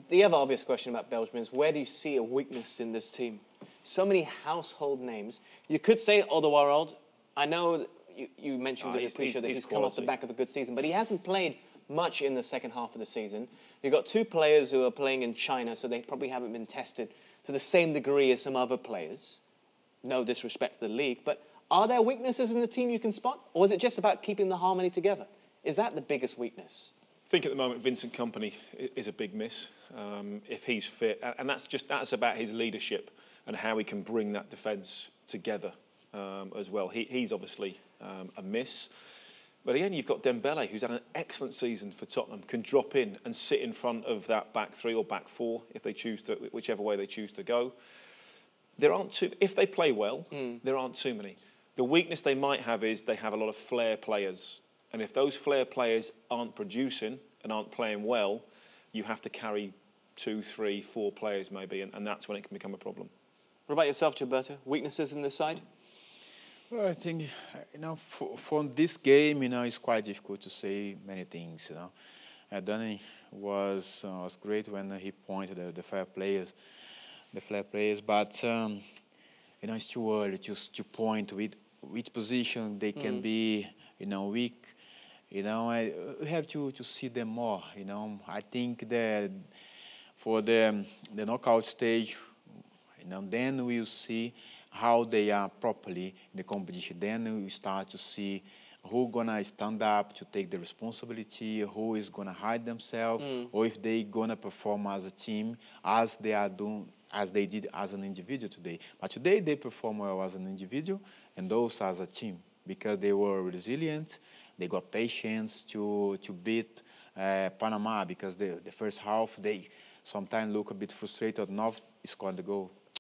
The other obvious question about Belgium is, where do you see a weakness in this team? So many household names. You could say Alderweireld. I know you mentioned it, appreciate that he's come off the back of a good season, but he hasn't played much in the second half of the season. You've got two players who are playing in China, so they probably haven't been tested to the same degree as some other players. No disrespect to the league, but are there weaknesses in the team you can spot? Or is it just about keeping the harmony together? Is that the biggest weakness? I think at the moment Vincent Kompany is a big miss if he's fit, and that's about his leadership and how he can bring that defence together as well. He's obviously a miss, but again you've got Dembele, who's had an excellent season for Tottenham, can drop in and sit in front of that back three or back four if they choose to, whichever way they choose to go. There aren't too. If they play well, there aren't too many. The weakness they might have is they have a lot of flair players. And if those flair players aren't producing and aren't playing well, you have to carry 2, 3, 4 players maybe, and that's when it can become a problem. What about yourself, Gilberto? Weaknesses in this side? Well, I think, for this game, it's quite difficult to say many things, Danny was great when he pointed at the flair players, but, it's too early to point with which position they can be, weak. We have to see them more. I think that for the knockout stage, then we'll see how they are properly in the competition. Then we start to see who's gonna stand up to take the responsibility, who is gonna hide themselves, or if they gonna perform as a team as they are doing, as they did as an individual today. But today they perform well as an individual and those as a team because they were resilient. They got patience to beat Panama because the first half they sometimes look a bit frustrated not scoring the goal.